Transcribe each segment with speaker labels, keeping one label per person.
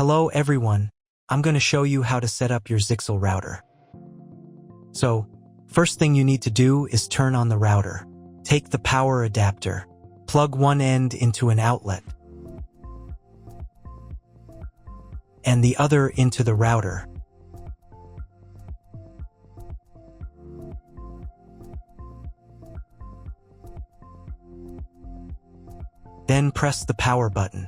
Speaker 1: Hello everyone, I'm going to show you how to set up your Zyxel router. So, first thing you need to do is turn on the router. Take the power adapter, plug one end into an outlet, and the other into the router. Then press the power button.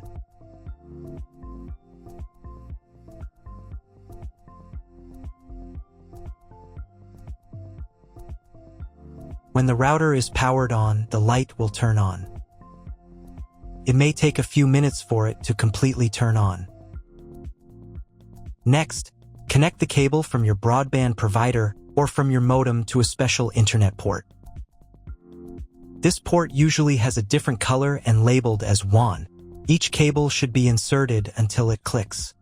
Speaker 1: When the router is powered on, the light will turn on. It may take a few minutes for it to completely turn on. Next, connect the cable from your broadband provider or from your modem to a special internet port. This port usually has a different color and labeled as WAN. Each cable should be inserted until it clicks.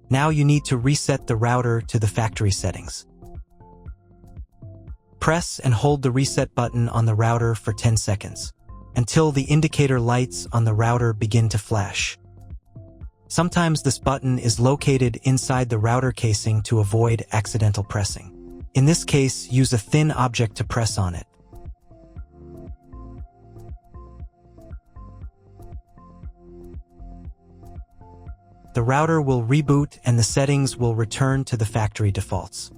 Speaker 1: Now you need to reset the router to the factory settings. Press and hold the reset button on the router for 10 seconds, until the indicator lights on the router begin to flash. Sometimes this button is located inside the router casing to avoid accidental pressing. In this case, use a thin object to press on it. The router will reboot and the settings will return to the factory defaults.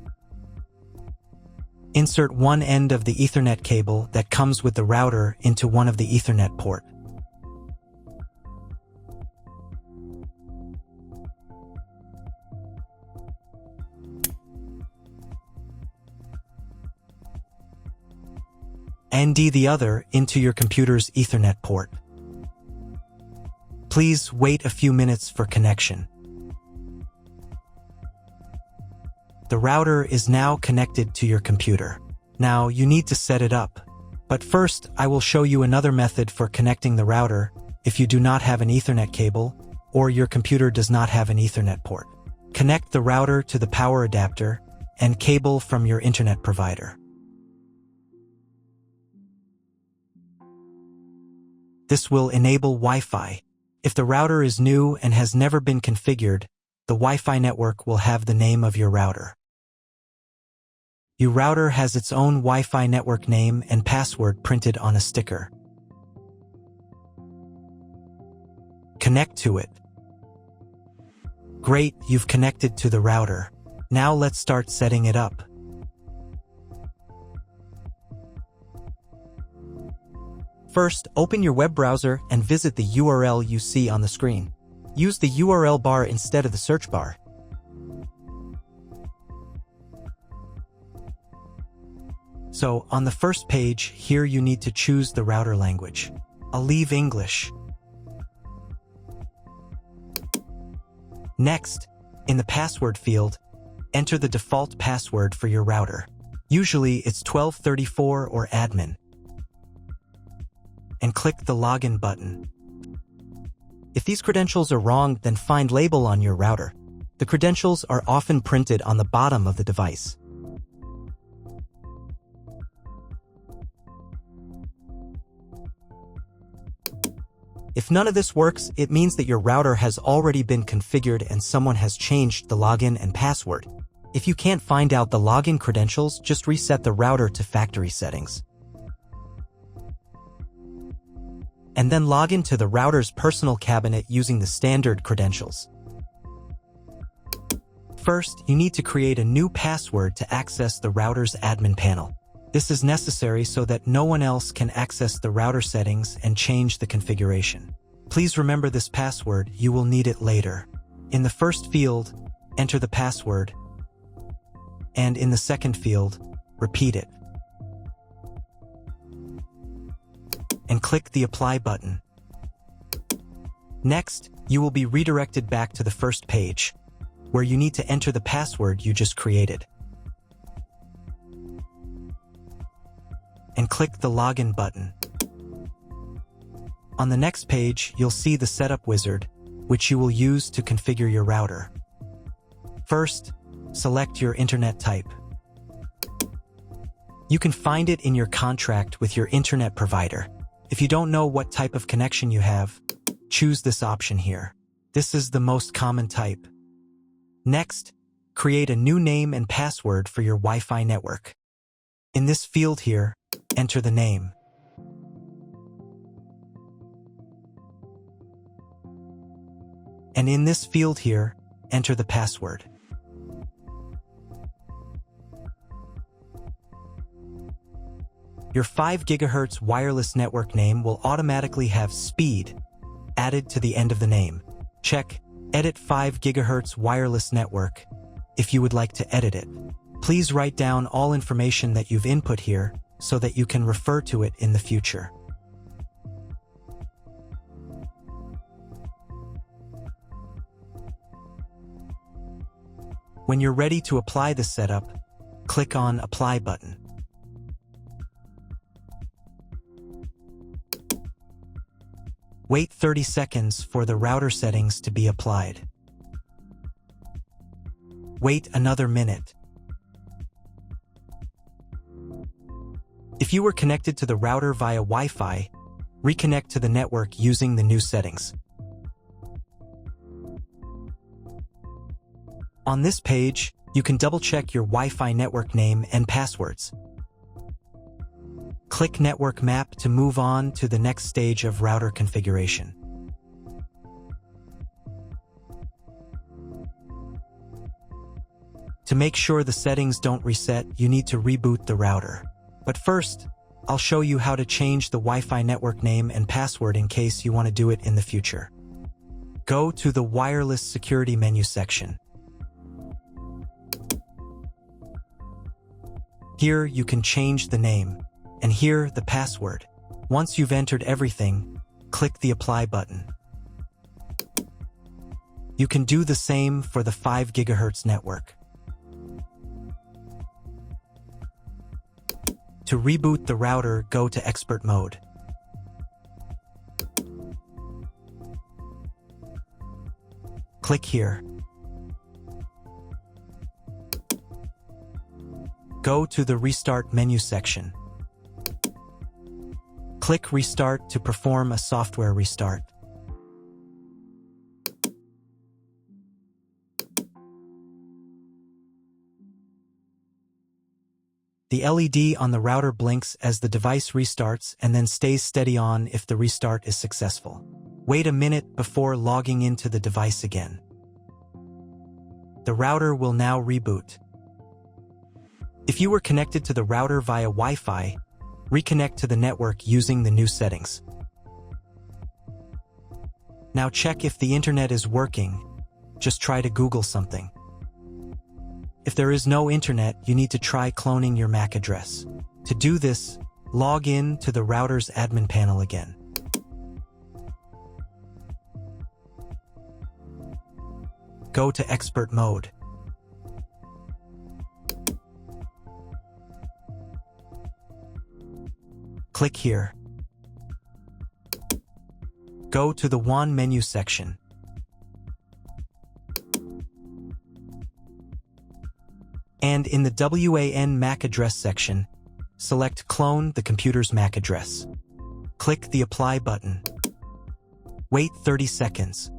Speaker 1: Insert one end of the Ethernet cable that comes with the router into one of the Ethernet port. And the other into your computer's Ethernet port. Please wait a few minutes for connection. The router is now connected to your computer. Now you need to set it up. But first, I will show you another method for connecting the router if you do not have an Ethernet cable or your computer does not have an Ethernet port. Connect the router to the power adapter and cable from your internet provider. This will enable Wi-Fi. If the router is new and has never been configured, the Wi-Fi network will have the name of your router. Your router has its own Wi-Fi network name and password printed on a sticker. Connect to it. Great, you've connected to the router. Now let's start setting it up. First, open your web browser and visit the URL you see on the screen. Use the URL bar instead of the search bar. So, on the first page, here you need to choose the router language. I'll leave English. Next, in the password field, enter the default password for your router. Usually it's 1234 or admin. And click the login button. If these credentials are wrong, then find label on your router. The credentials are often printed on the bottom of the device. If none of this works, it means that your router has already been configured and someone has changed the login and password. If you can't find out the login credentials, just reset the router to factory settings. And then log into the router's personal cabinet using the standard credentials. First, you need to create a new password to access the router's admin panel. This is necessary so that no one else can access the router settings and change the configuration. Please remember this password, you will need it later. In the first field, enter the password, and in the second field, repeat it. And click the Apply button. Next, you will be redirected back to the first page, where you need to enter the password you just created. And click the Login button. On the next page, you'll see the Setup wizard, which you will use to configure your router. First, select your internet type. You can find it in your contract with your internet provider. If you don't know what type of connection you have, choose this option here. This is the most common type. Next, create a new name and password for your Wi-Fi network. In this field here, enter the name. And in this field here, enter the password. Your 5 GHz wireless network name will automatically have speed added to the end of the name. Check Edit 5 GHz wireless network if you would like to edit it. Please write down all information that you've input here so that you can refer to it in the future. When you're ready to apply the setup, click on Apply button. Wait 30 seconds for the router settings to be applied. Wait another minute. If you were connected to the router via Wi-Fi, reconnect to the network using the new settings. On this page, you can double-check your Wi-Fi network name and passwords. Click Network Map to move on to the next stage of router configuration. To make sure the settings don't reset, you need to reboot the router. But first, I'll show you how to change the Wi-Fi network name and password in case you want to do it in the future. Go to the Wireless Security menu section. Here you can change the name, and here the password. Once you've entered everything, click the Apply button. You can do the same for the 5 GHz network. To reboot the router, go to Expert Mode. Click here. Go to the Restart menu section. Click Restart to perform a software restart. The LED on the router blinks as the device restarts and then stays steady on if the restart is successful. Wait a minute before logging into the device again. The router will now reboot. If you were connected to the router via Wi-Fi, reconnect to the network using the new settings. Now check if the internet is working. Just try to Google something. If there is no internet, you need to try cloning your MAC address. To do this, log in to the router's admin panel again. Go to Expert Mode. Click here. Go to the WAN menu section. And in the WAN MAC address section, select Clone the computer's MAC address. Click the Apply button. Wait 30 seconds.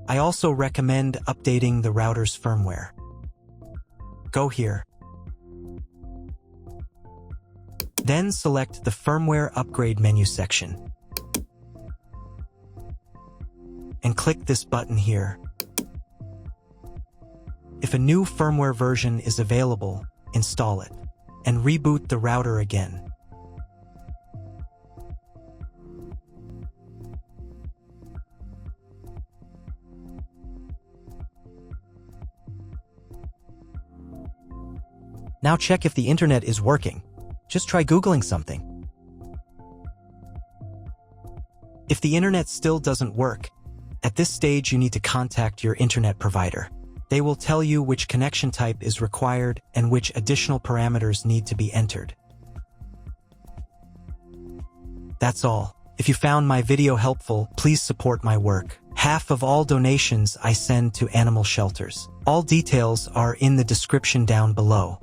Speaker 1: I also recommend updating the router's firmware. Go here. Then select the Firmware Upgrade menu section. And click this button here. If a new firmware version is available, install it, and reboot the router again. Now check if the internet is working. Just try Googling something. If the internet still doesn't work, at this stage you need to contact your internet provider. They will tell you which connection type is required and which additional parameters need to be entered. That's all. If you found my video helpful, please support my work. Half of all donations I send to animal shelters. All details are in the description down below.